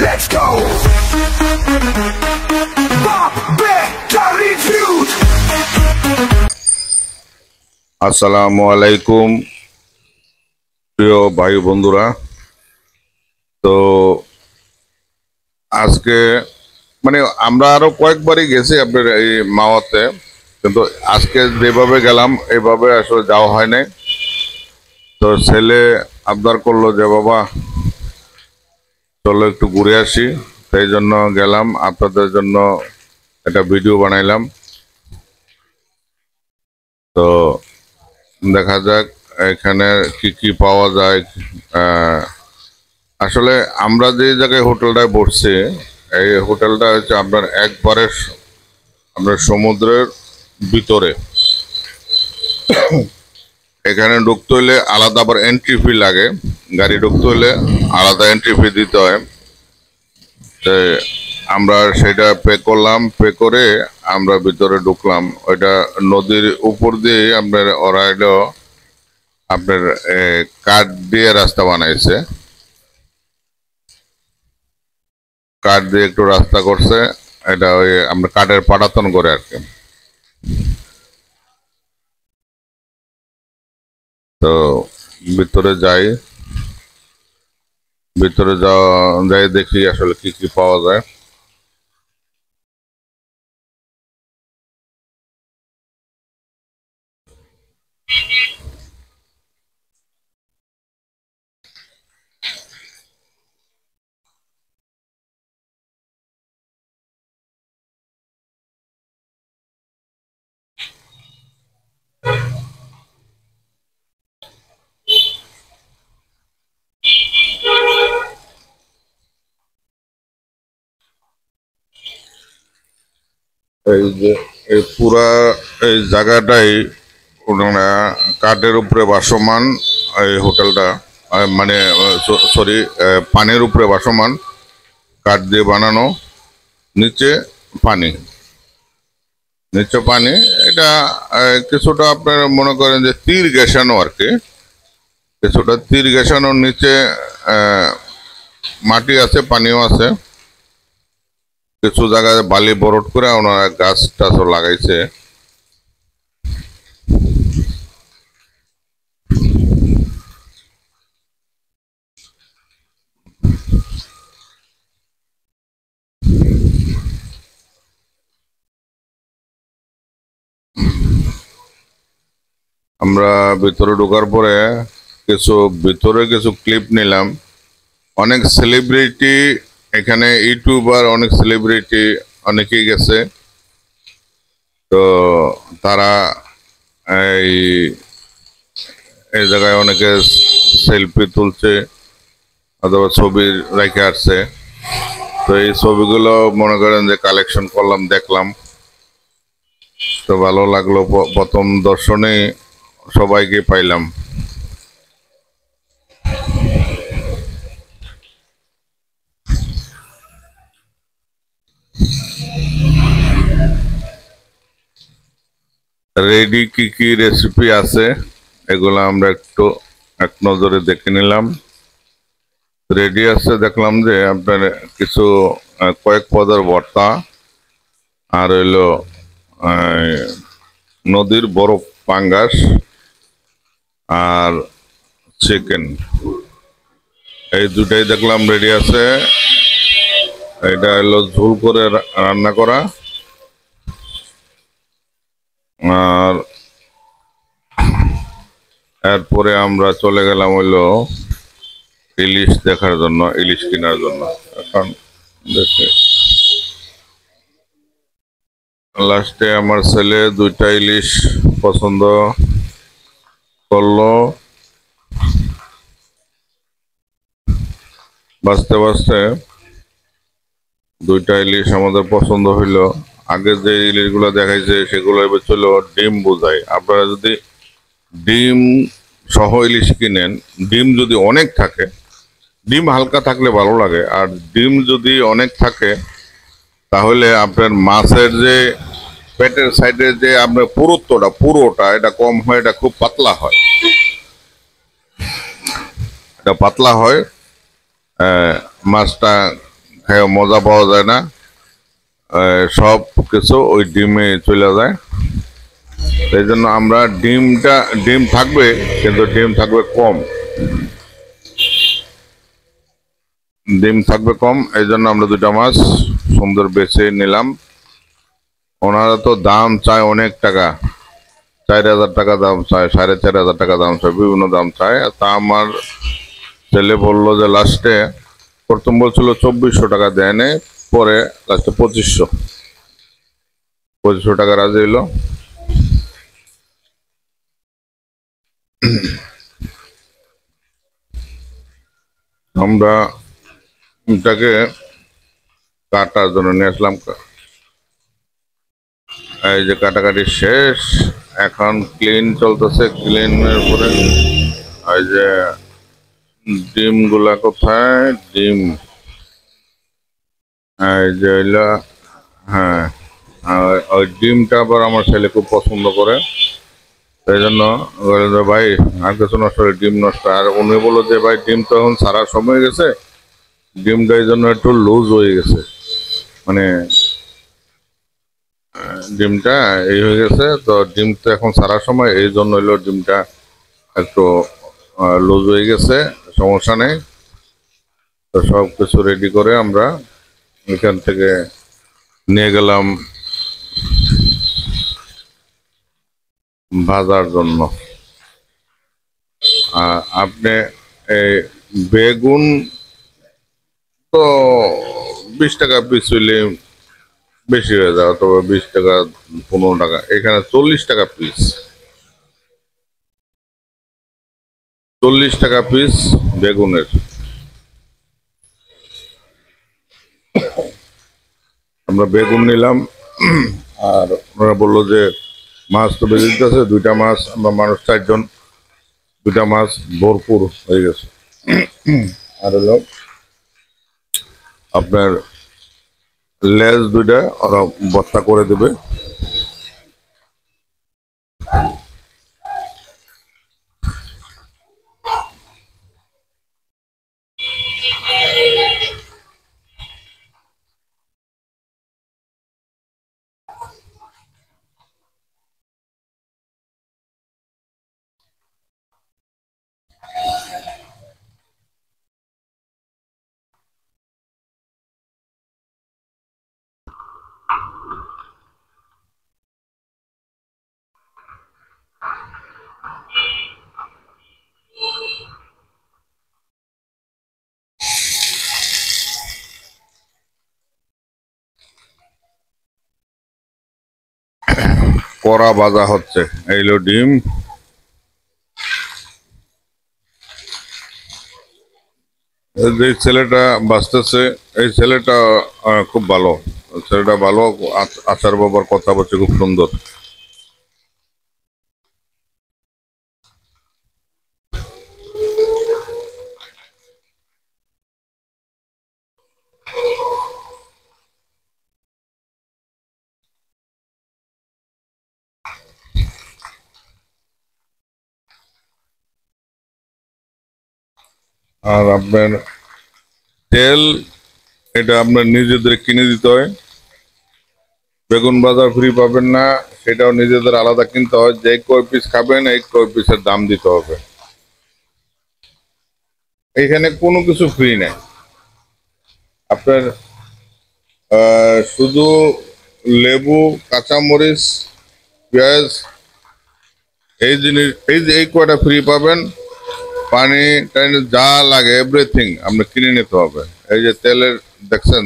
Let's go. Bob Battery Feud. আসসালামু আলাইকুম প্রিয় ভাই বন্ধুরা। তো আজকে মানে আমরা আরো কয়েকবারই গেছি আপনার এই মাওয়াতে, কিন্তু আজকে যেভাবে গেলাম এইভাবে আসলে যাওয়া হয় নাই। তো ছেলে আবদার করলো যে বাবা চলো একটু ঘুরে আসি, সেই জন্য গেলাম, আপনাদের জন্য একটা ভিডিও বানাইলাম। তো দেখা যাক এখানে কি কি পাওয়া যায়। আসলে আমরা যে জায়গায় হোটেলটায় বসছি, এই হোটেলটা হচ্ছে আপনার একবারে আপনার সমুদ্রের ভিতরে। এখানে ঢুকতে হলে আলাদা আবার এন্ট্রি ফি লাগে, গাড়ি ঢুকতে হলে আলাদা এন্ট্রি ফি দিতে হয়। তো আমরা সেটা পে করলাম, পে করে আমরা ভিতরে ঢুকলাম। ওইটা নদীর উপর দিয়ে আপনার ওরা এলো আপনার কাঠ দিয়ে রাস্তা বানাইছে, কাঠ দিয়ে একটু রাস্তা করছে। এটা ওই আমরা কাঠের পাটাতন করে আর কি। তো ভিতরে যাই, ভিতরে যাই দেখি আসলে কি কি পাওয়া যায়। এই যে এই পুরা এই জায়গাটাই কাঠের উপরে ভাসমান। এই হোটেলটা মানে সরি, পানির উপরে ভাসমান, কাঠ দিয়ে বানানো, নিচে পানি, নিচে পানি। এটা কিছুটা আপনার মনে করেন যে তীর গেসানো আর কি, কিছুটা তীর গেসানোর নিচে মাটি আছে, পানিও আছে। কিছু জায়গায় বালি বরট করে ওনারা গাছ টাছও লাগাইছে। আমরা ভিতরে ঢোকার পরে ভিতরে কিছু ক্লিপ নিলাম। অনেক সেলিব্রিটি এখানে, ইউটিউবার, অনেক সেলিব্রিটি অনেকেই গেছে। তো তারা এই এই জায়গায় অনেকে সেলফি তুলছে অথবা ছবি রেখে আসছে। তো এই ছবিগুলো মনে করেন যে কালেকশন করলাম, দেখলাম, তো ভালো লাগলো। প্রথম দর্শনে সবাইকে পাইলাম। রেডি কি কি রেসিপি আছে এগুলো আমরা একটু এক নজরে দেখে নিলাম। রেডি আছে দেখলাম যে আপনার কিছু কয়েক পদের ভর্তা, আর হইলো নদীর বরফ পাঙ্গাস, আর চিকেন, এই দুটাই দেখলাম রেডি আছে। এটা হলো ঝোল করে রান্না করা। আর এরপরে আমরা চলে গেলাম হইলো ইলিশ দেখার জন্য, ইলিশ কেনার জন্য। এখন দেখে লাস্টে আমার ছেলে দুইটা ইলিশ পছন্দ করলো। বাঁচতে বাঁচতে দুইটা ইলিশ আমাদের পছন্দ হইলো। আগে যে ইলিশগুলো দেখাইছে সেগুলো এবার ছিল ডিম বোঝাই। আপনারা যদি ডিম সহ ইলিশ কিনেন, ডিম যদি অনেক থাকে, ডিম হালকা থাকলে ভালো লাগে, আর ডিম যদি অনেক থাকে তাহলে আপনার মাছের যে পেটের সাইডে যে আপনার পুরোটা এটা কম হয়, এটা খুব পাতলা হয়, এটা পাতলা হয়। মাছটা খেয়ে মজা পাওয়া যায় না, সব কিছু ওই ডিমে চলে যায়। সেই জন্য আমরা ডিম থাকবে, কিন্তু ডিম থাকবে কম, এই জন্য আমরা দুইটা মাছ সুন্দর বেছে নিলাম। ওনারা তো দাম চায় অনেক টাকা, 4,000 টাকা দাম চায়, 4,500 টাকা দাম চায়, বিভিন্ন দাম চায়। তা আমার ছেলে বললো যে লাস্টে, প্রথম বলছিল 2,400 টাকা দেয় নেই, পরে লাস্টে 2500 টাকা রাজি হইলো। আমরা এটাকে কাটার জন্য নিয়ে আসলাম। এই যে কাটাকাটি শেষ, এখন ক্লিন চলতেছে। ক্লিনের পরে এই যে ডিম গুলা কোথায়, ডিম এই যে হইলো, হ্যাঁ, ওই ডিমটা আবার আমার ছেলে খুব পছন্দ করে, সেই জন্য বলে যে ভাই আর কিছু নষ্ট হলে ডিম নষ্ট। আর উনি বললো যে ভাই ডিম তো এখন সারার সময় গেছে, ডিমটা এই জন্য একটু লুজ হয়ে গেছে, মানে ডিমটা এই হয়ে গেছে, তো ডিম তো এখন সারার সময়, এই জন্য হইলো ডিমটা একটু লুজ হয়ে গেছে, সমস্যা নেই। তো সব কিছু রেডি করে আমরা এখান থেকে নিয়ে গেলাম ভাজার জন্য। আপনি এই বেগুন তো 20 টাকা পিস হইলে বেশি হয়ে যায়, অথবা 20 টাকা 15 টাকা, এখানে 40 টাকা পিস, 40 টাকা পিস বেগুনের। আমরা বেগুন নিলাম, আর ওনারা বললো যে মাছ তো বেজে দিতেছে, দুইটা মাছ, আমরা মানুষ 4 জন, দুইটা মাছ ভরপুর হয়ে গেছে। আর হলো আপনার লেজ দুইটা ওরা ভর্তা করে দেবে। কড়া ভাজা হচ্ছে, এইলো ডিম। যে ছেলেটা বাঁচতেছে, এই ছেলেটা খুব ভালো, ছেলেটা ভালো, আচার বাবার কথা বলছে খুব সুন্দর। আর আপনার তেল, এটা আপনার নিজেদের কিনে দিতে হয়, বেগুন ভাজা ফ্রি পাবেন না, সেটাও নিজেদের আলাদা কিনতে হয়। যে কয় পিস খাবেন এই কয় পিসের দাম দিতে হবে। এখানে কোনো কিছু ফ্রি নেই, আপনার শুধু লেবু, কাঁচামরিচ, পেঁয়াজ, এই জিনিস, এই যে এই কয়টা ফ্রি পাবেন। পানি টানি যা লাগে এভরিথিং আমরা কিনে নিতে হবে। এই যে তেলের দেখছেন,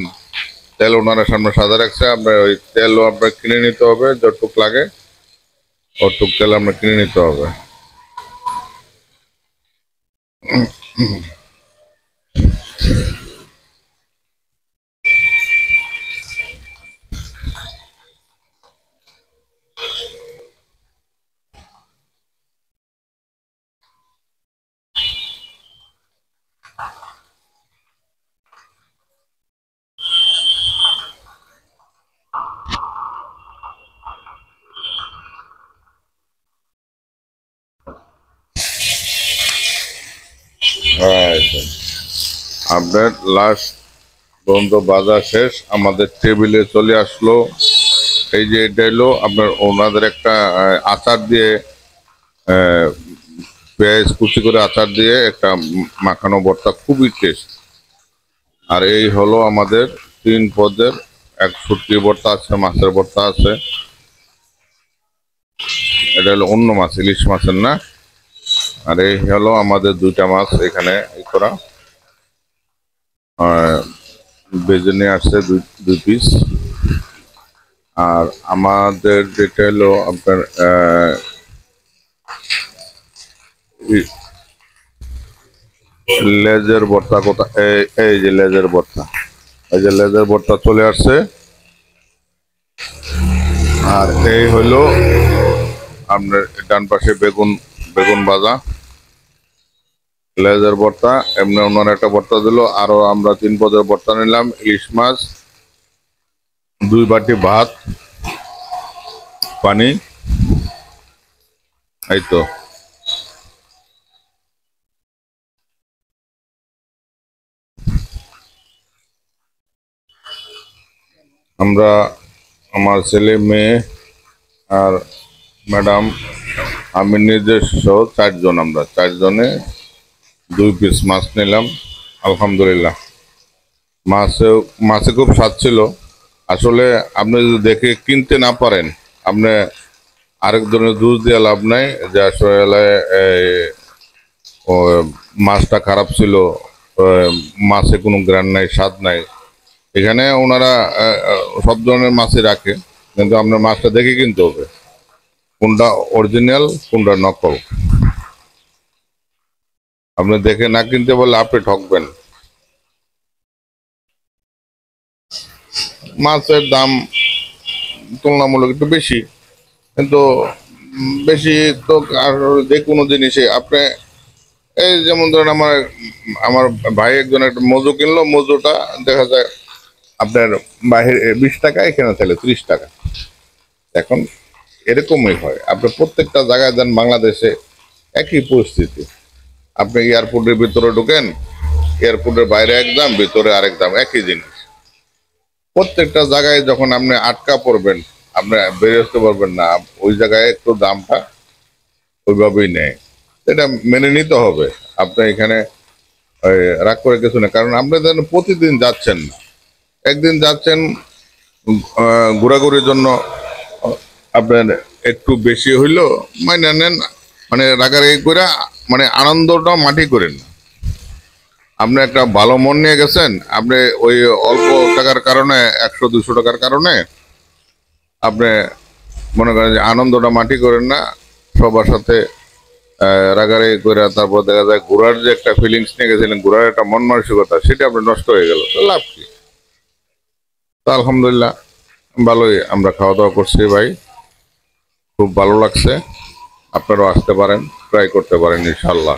তেল ওনারা সামনে সাদা রাখছে, আপনার ওই তেলও আপনার কিনে নিতে হবে, যতটুক লাগে অতটুক তেল আমরা কিনে নিতে হবে। আচ্ছা, আপনার লাস্ট পর্যন্ত বাজার শেষ, আমাদের টেবিলে চলে আসলো। এই যে এটা হলো আপনার ওনাদের একটা আচার দিয়ে, পেঁয়াজ কুচি করে আচার দিয়ে একটা মাখানো ভর্তা, খুবই টেস্ট। আর এই হলো আমাদের 3 পদের, এক শুটকি ভর্তা আছে, মাছের ভর্তা আছে। এটা হলো অন্য মাছ, ইলিশ মাছের না। আর এই হলো আমাদের 2টা মাছ এখানে এই করা, বেজে নিয়ে আসছে 2 পিস। আর আমাদের যেটা হলো আপনার লেজের ভর্তা, কোথায়? এই যে লেজের ভর্তা, এই যে লেজের ভর্তা চলে আসছে। আর এই হলো আপনার ডান পাশে বেগুন, বেগুন ভাজা, লেজের ভর্তা। এমনি অন্য একটা ভর্তা দিল। আরো আমরা 3 পদের ভর্তা নিলাম, ইলিশ মাছ, 2 বাটি ভাত, পানি, এই তো। আমরা, আমার ছেলে মেয়ে আর ম্যাডাম, আমি নিজস্ব 4 জন, আমরা 4 জনে 2 পিস মাছ নিলাম। আলহামদুলিল্লাহ, মাছে খুব স্বাদ ছিল। আসলে আপনি যদি দেখে কিনতে না পারেন, আপনি আরেকজনের জুস দিয়ে লাভ নাই যে আসলে ও মাছটা খারাপ ছিল, মাছে কোনো গ্রান নাই, স্বাদ নাই। এখানে ওনারা সব ধরনের মাছই রাখে, কিন্তু আপনার মাছটা দেখে কিনতে হবে কোনটা অরিজিনাল কোনটা নকল। আপনি দেখে না কিনতে বললে আপনি ঠকবেন। মাছের দাম তুলনামূলক একটু বেশি, কিন্তু বেশি তো আর যে কোনো জিনিসে আপনি, এই যেমন ধরেন আমার আমার ভাই একজন একটা মজু কিনলো, মজুটা দেখা যায় আপনার বাহির 20 টাকা, এখানে তাহলে 30 টাকা। এখন এরকমই হয়, আপনি প্রত্যেকটা জায়গায় যান বাংলাদেশে একই পরিস্থিতি। আপনি এয়ারপোর্টের ভিতরে ঢুকেন, এয়ারপোর্টের বাইরে এক দাম, ভিতরে আরেক দাম, একই জিনিস। প্রত্যেকটা জায়গায় যখন আপনি আটকা পড়বেন, আপনি বেরিয়ে আসতে পারবেন না, ওই জায়গায় একটু দামটা ওইভাবেই নেয়। এটা মেনে নিতে হবে। আপনি এখানে রাগ করে কিছু না, কারণ আপনি যেন প্রতিদিন যাচ্ছেন না, একদিন যাচ্ছেন ঘোরাঘুরির জন্য, আপনার একটু বেশি হইলো মাইনে নেন, মানে রাগারাগি করে, মানে আনন্দটা মাটি করেন না। আপনি একটা ভালো মন নিয়ে গেছেন, আপনি ওই অল্প টাকার কারণে, 100-200 টাকার কারণে আপনি মনে করেন যে আনন্দটা মাটি করেন না, সবার সাথে রাগারাগি করে, তারপর দেখা যায় ঘোরার যে একটা ফিলিংস নিয়ে গেছিলেন, ঘোরার একটা মন মানসিকতা, সেটা আপনার নষ্ট হয়ে গেল, তো লাভ কি? তো আলহামদুলিল্লাহ ভালোই আমরা খাওয়া দাওয়া করছি ভাই, খুব ভালো লাগছে। আপনারাও আসতে পারেন, ট্রাই করতে পারেন ইনশাল্লাহ।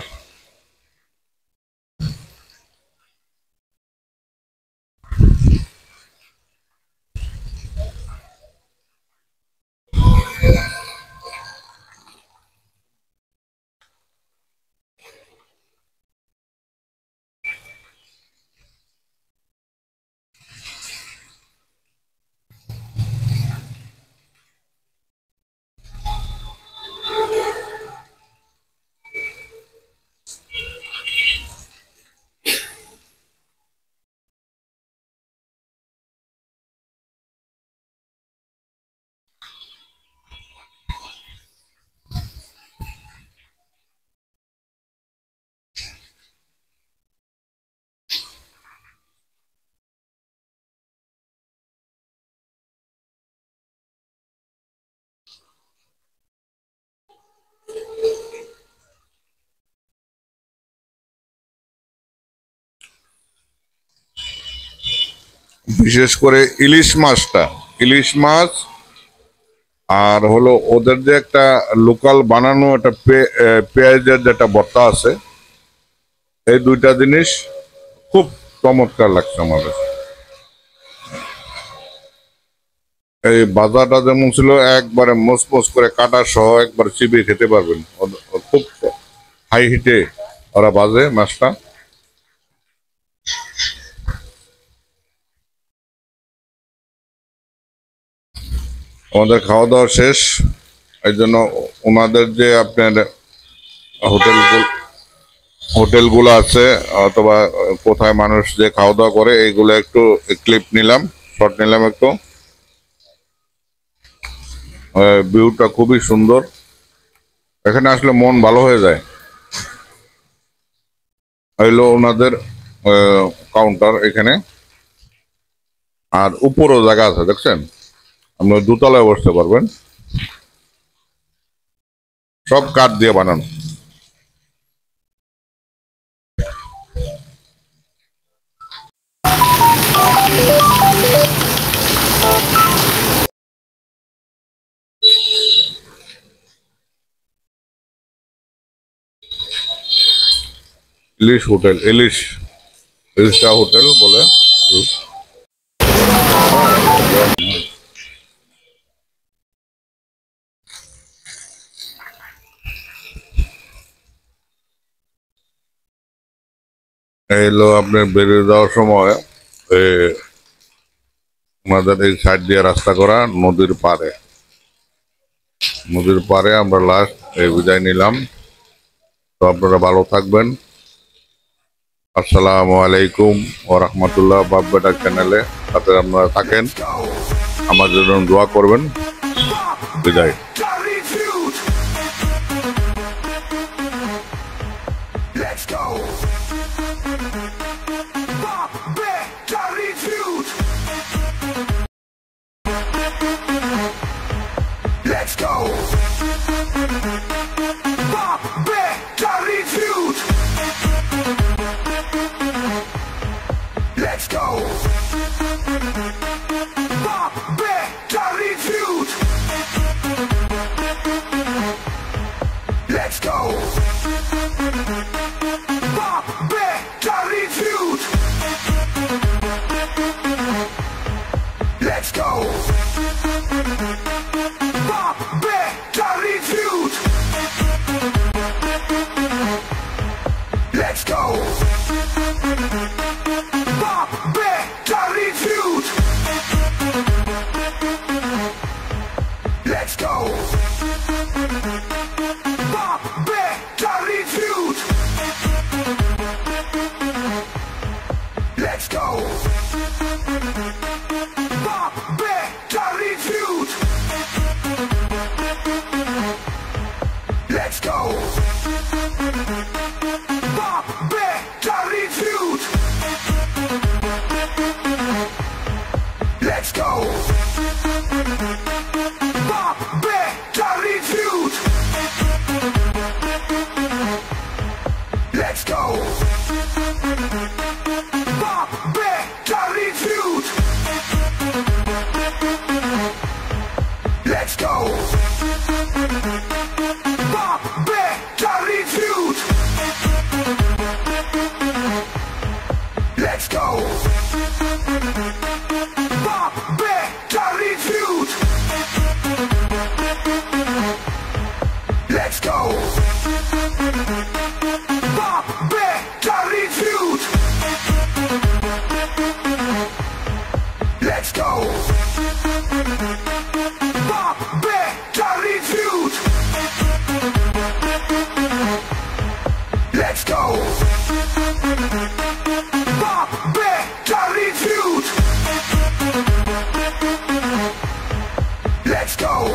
বিশেষ করে ইলিশ মাছটা, ইলিশ মাছ আর হলো ওদের যে একটা লোকাল বানানো একটা পেঁয়াজের যেটা ভর্তা আছে, এই 2টা জিনিস খুব চমৎকার লাগছে আমার কাছে। এই বাজারটা যেমন ছিল, একবারে মোচমোচ করে কাটা সহ একবার চিবিয়ে খেতে পারবেন। খুব হাই হিটে ওরা বাজে মাছটা। আমাদের খাওয়া দাওয়া শেষ, এই জন্য ওনাদের যে আপনার হোটেলগুলো আছে অথবা কোথায় মানুষ যে খাওয়া দাওয়া করে এইগুলো একটু ক্লিপ নিলাম, শট নিলাম একটু। ভিউটা খুবই সুন্দর, এখানে আসলে মন ভালো হয়ে যায়। হইলো ওনাদের কাউন্টার এখানে, আর উপরও জায়গা আছে দেখছেন, আপনি দোতলায় বসতে পারবেন, সব কাঠ দিয়ে বানানো। ইলিশ হোটেল, ইলিশা হোটেল বলে। এই হলো আপনার বেরিয়ে যাওয়ার সময় আমাদের এই সাইড দিয়ে রাস্তা করা, নদীর পারে আমরা লাস্ট এই বিদায় নিলাম। তো আপনারা ভালো থাকবেন। আসসালামু আলাইকুম ওয়া রাহমাতুল্লাহ। বাপ বেটা চ্যানেলে সাথে আপনারা থাকেন, আমার জন্য দোয়া করবেন। বিদায়। Let's go. Let's go. Let's go. Let's go. Let's go. Let's go. Let's go. Let's go. Let's go. Let's go. Let's go. Let's go. Let's go. Let's go. Let's go. Let's go. Let's go.